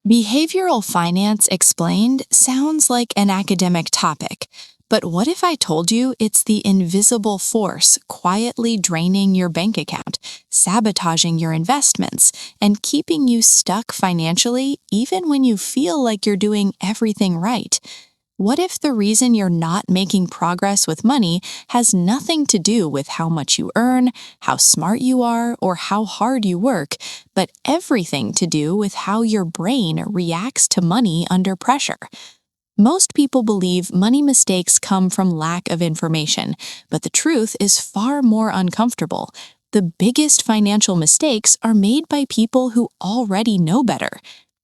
Behavioral finance explained sounds like an academic topic, but what if I told you it's the invisible force quietly draining your bank account, sabotaging your investments, and keeping you stuck financially even when you feel like you're doing everything right? What if the reason you're not making progress with money has nothing to do with how much you earn, how smart you are, or how hard you work, but everything to do with how your brain reacts to money under pressure? Most people believe money mistakes come from lack of information, but the truth is far more uncomfortable. The biggest financial mistakes are made by people who already know better.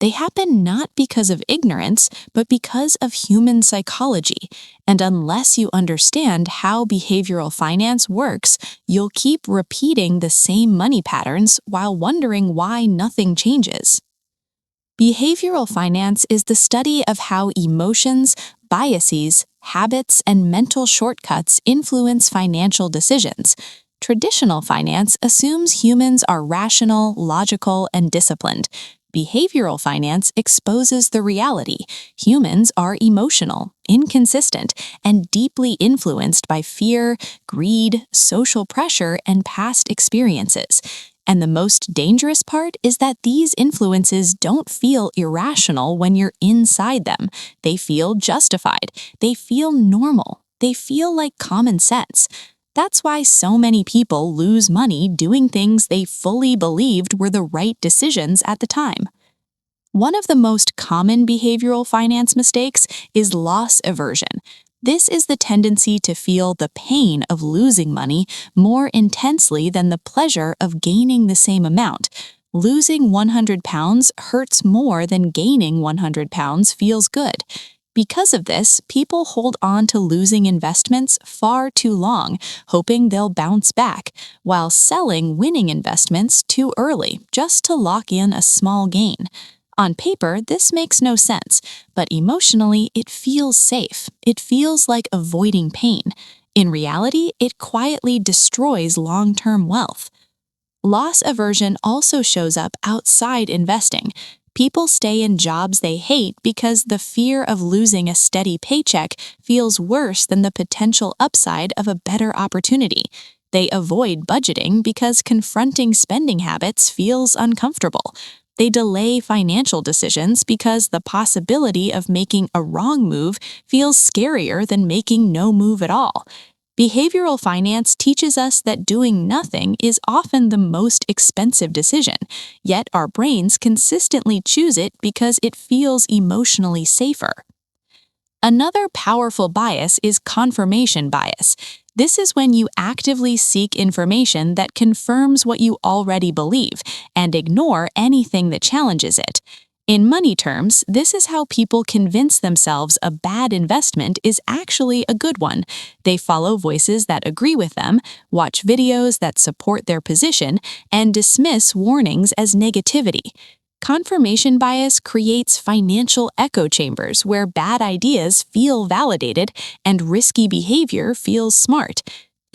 They happen not because of ignorance, but because of human psychology. And unless you understand how behavioral finance works, you'll keep repeating the same money patterns while wondering why nothing changes. Behavioral finance is the study of how emotions, biases, habits, and mental shortcuts influence financial decisions. Traditional finance assumes humans are rational, logical, and disciplined. Behavioral finance exposes the reality. Humans are emotional, inconsistent, and deeply influenced by fear, greed, social pressure, and past experiences. And the most dangerous part is that these influences don't feel irrational when you're inside them. They feel justified. They feel normal. They feel like common sense. That's why so many people lose money doing things they fully believed were the right decisions at the time. One of the most common behavioral finance mistakes is loss aversion. This is the tendency to feel the pain of losing money more intensely than the pleasure of gaining the same amount. Losing 100 pounds hurts more than gaining 100 pounds feels good. Because of this, people hold on to losing investments far too long, hoping they'll bounce back, while selling winning investments too early just to lock in a small gain. On paper, this makes no sense, but emotionally, it feels safe. It feels like avoiding pain. In reality, it quietly destroys long-term wealth. Loss aversion also shows up outside investing. People stay in jobs they hate because the fear of losing a steady paycheck feels worse than the potential upside of a better opportunity. They avoid budgeting because confronting spending habits feels uncomfortable. They delay financial decisions because the possibility of making a wrong move feels scarier than making no move at all. Behavioral finance teaches us that doing nothing is often the most expensive decision, yet our brains consistently choose it because it feels emotionally safer. Another powerful bias is confirmation bias. This is when you actively seek information that confirms what you already believe and ignore anything that challenges it. In money terms, this is how people convince themselves a bad investment is actually a good one. They follow voices that agree with them, watch videos that support their position, and dismiss warnings as negativity. Confirmation bias creates financial echo chambers where bad ideas feel validated and risky behavior feels smart.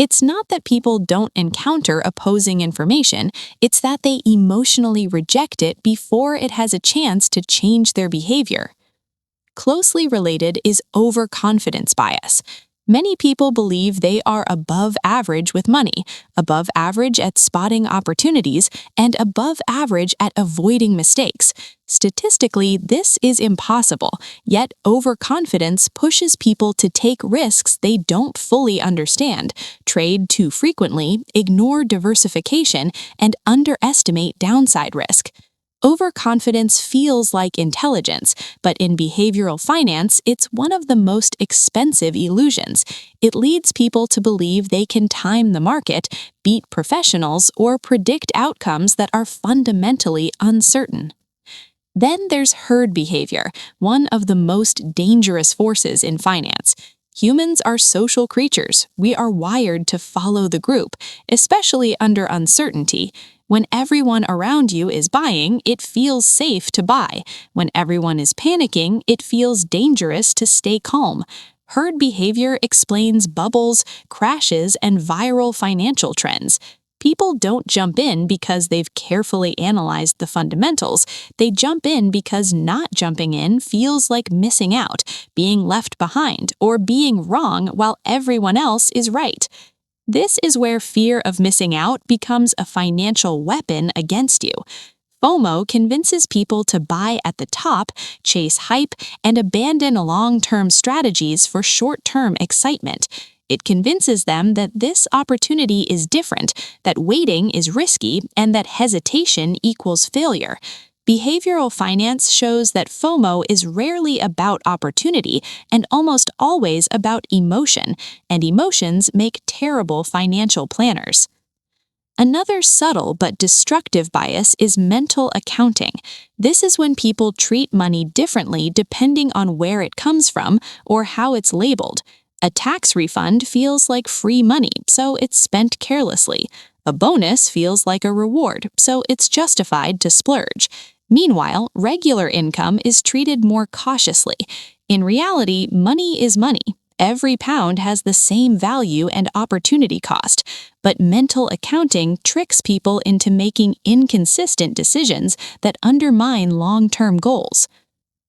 It's not that people don't encounter opposing information, it's that they emotionally reject it before it has a chance to change their behavior. Closely related is overconfidence bias. Many people believe they are above average with money, above average at spotting opportunities, and above average at avoiding mistakes. Statistically, this is impossible, yet overconfidence pushes people to take risks they don't fully understand, trade too frequently, ignore diversification, and underestimate downside risk. Overconfidence feels like intelligence, but in behavioral finance, it's one of the most expensive illusions. It leads people to believe they can time the market, beat professionals, or predict outcomes that are fundamentally uncertain. Then there's herd behavior, one of the most dangerous forces in finance. Humans are social creatures. We are wired to follow the group, especially under uncertainty. When everyone around you is buying, it feels safe to buy. When everyone is panicking, it feels dangerous to stay calm. Herd behavior explains bubbles, crashes, and viral financial trends. People don't jump in because they've carefully analyzed the fundamentals. They jump in because not jumping in feels like missing out, being left behind, or being wrong while everyone else is right. This is where fear of missing out becomes a financial weapon against you. FOMO convinces people to buy at the top, chase hype, and abandon long-term strategies for short-term excitement. It convinces them that this opportunity is different, that waiting is risky, and that hesitation equals failure. Behavioral finance shows that FOMO is rarely about opportunity and almost always about emotion, and emotions make terrible financial planners. Another subtle but destructive bias is mental accounting. This is when people treat money differently depending on where it comes from or how it's labeled. A tax refund feels like free money, so it's spent carelessly. A bonus feels like a reward, so it's justified to splurge. Meanwhile, regular income is treated more cautiously. In reality, money is money. Every pound has the same value and opportunity cost, but mental accounting tricks people into making inconsistent decisions that undermine long-term goals.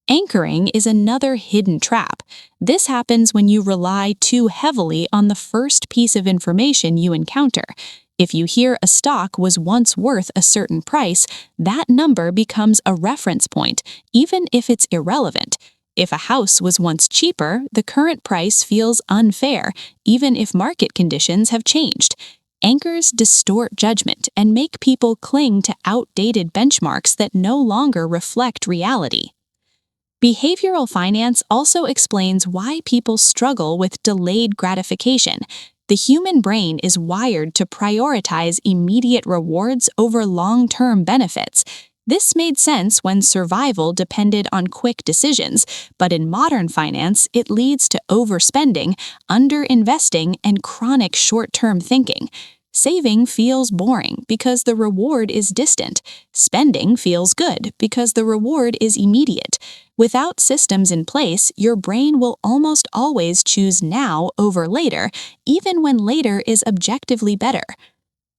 Anchoring is another hidden trap. This happens when you rely too heavily on the first piece of information you encounter. If you hear a stock was once worth a certain price, that number becomes a reference point, even if it's irrelevant. If a house was once cheaper, the current price feels unfair, even if market conditions have changed. Anchors distort judgment and make people cling to outdated benchmarks that no longer reflect reality. Behavioral finance also explains why people struggle with delayed gratification. The human brain is wired to prioritize immediate rewards over long-term benefits. This made sense when survival depended on quick decisions, but in modern finance, it leads to overspending, underinvesting, and chronic short-term thinking. Saving feels boring because the reward is distant. Spending feels good because the reward is immediate. Without systems in place, your brain will almost always choose now over later, even when later is objectively better.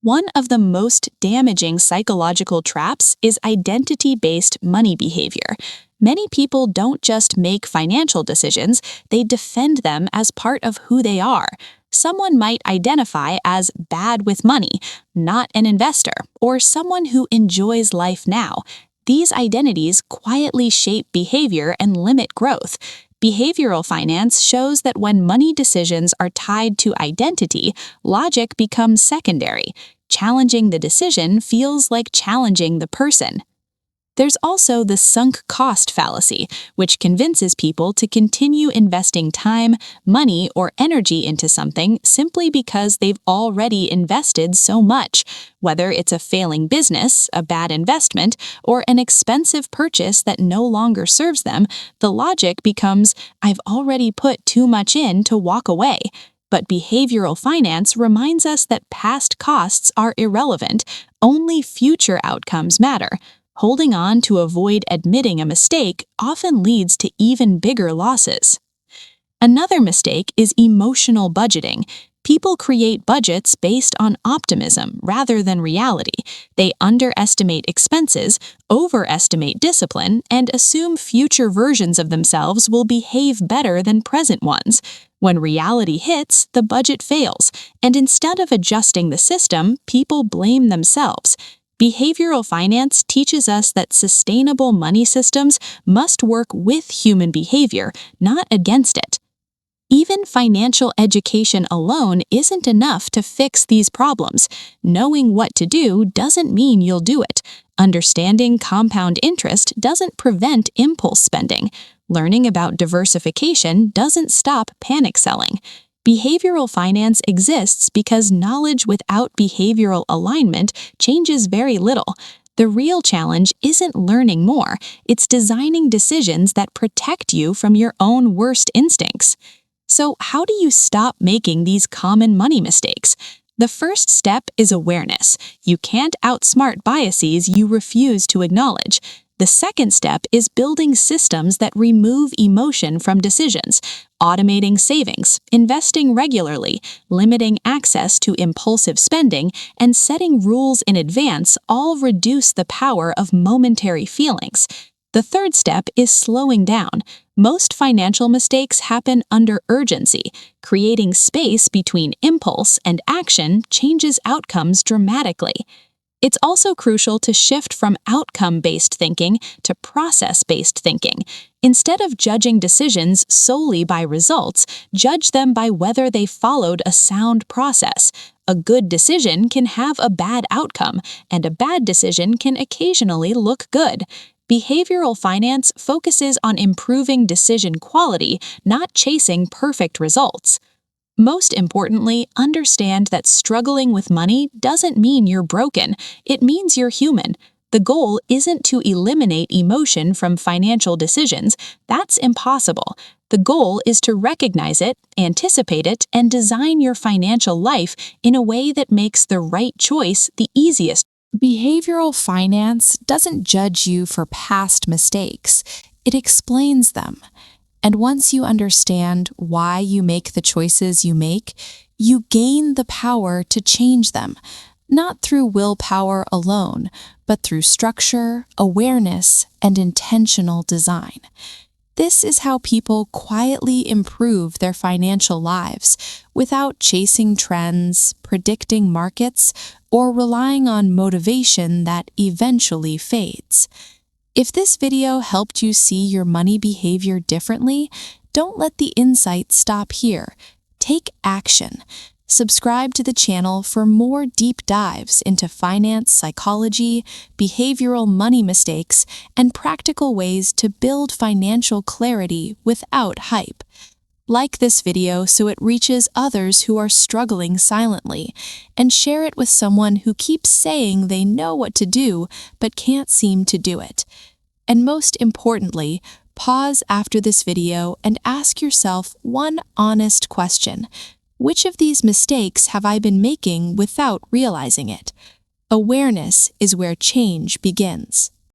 One of the most damaging psychological traps is identity-based money behavior. Many people don't just make financial decisions, they defend them as part of who they are. Someone might identify as bad with money, not an investor, or someone who enjoys life now. These identities quietly shape behavior and limit growth. Behavioral finance shows that when money decisions are tied to identity, logic becomes secondary. Challenging the decision feels like challenging the person. There's also the sunk cost fallacy, which convinces people to continue investing time, money, or energy into something simply because they've already invested so much. Whether it's a failing business, a bad investment, or an expensive purchase that no longer serves them, the logic becomes, I've already put too much in to walk away. But behavioral finance reminds us that past costs are irrelevant, only future outcomes matter. Holding on to avoid admitting a mistake often leads to even bigger losses. Another mistake is emotional budgeting. People create budgets based on optimism rather than reality. They underestimate expenses, overestimate discipline, and assume future versions of themselves will behave better than present ones. When reality hits, the budget fails, and instead of adjusting the system, people blame themselves. Behavioral finance teaches us that sustainable money systems must work with human behavior, not against it. Even financial education alone isn't enough to fix these problems. Knowing what to do doesn't mean you'll do it. Understanding compound interest doesn't prevent impulse spending. Learning about diversification doesn't stop panic selling. Behavioral finance exists because knowledge without behavioral alignment changes very little. The real challenge isn't learning more, it's designing decisions that protect you from your own worst instincts. So, how do you stop making these common money mistakes? The first step is awareness. You can't outsmart biases you refuse to acknowledge. The The second step is building systems that remove emotion from decisions, automating savings, investing regularly, limiting access to impulsive spending, and setting rules in advance all reduce the power of momentary feelings. The third step is slowing down. Most financial mistakes happen under urgency. Creating space between impulse and action changes outcomes dramatically. It's also crucial to shift from outcome-based thinking to process-based thinking. Instead of judging decisions solely by results, judge them by whether they followed a sound process. A good decision can have a bad outcome, and a bad decision can occasionally look good. Behavioral finance focuses on improving decision quality, not chasing perfect results. Most importantly, understand that struggling with money doesn't mean you're broken. It means you're human. The goal isn't to eliminate emotion from financial decisions. That's impossible. The goal is to recognize it, anticipate it, and design your financial life in a way that makes the right choice the easiest. Behavioral finance doesn't judge you for past mistakes. It explains them. And once you understand why you make the choices you make, you gain the power to change them, not through willpower alone, but through structure, awareness, and intentional design. This is how people quietly improve their financial lives without chasing trends, predicting markets, or relying on motivation that eventually fades. If this video helped you see your money behavior differently, don't let the insight stop here. Take action. Subscribe to the channel for more deep dives into finance, psychology, behavioral money mistakes, and practical ways to build financial clarity without hype. Like this video so it reaches others who are struggling silently, and share it with someone who keeps saying they know what to do but can't seem to do it. And most importantly, pause after this video and ask yourself one honest question. Which of these mistakes have I been making without realizing it? Awareness is where change begins.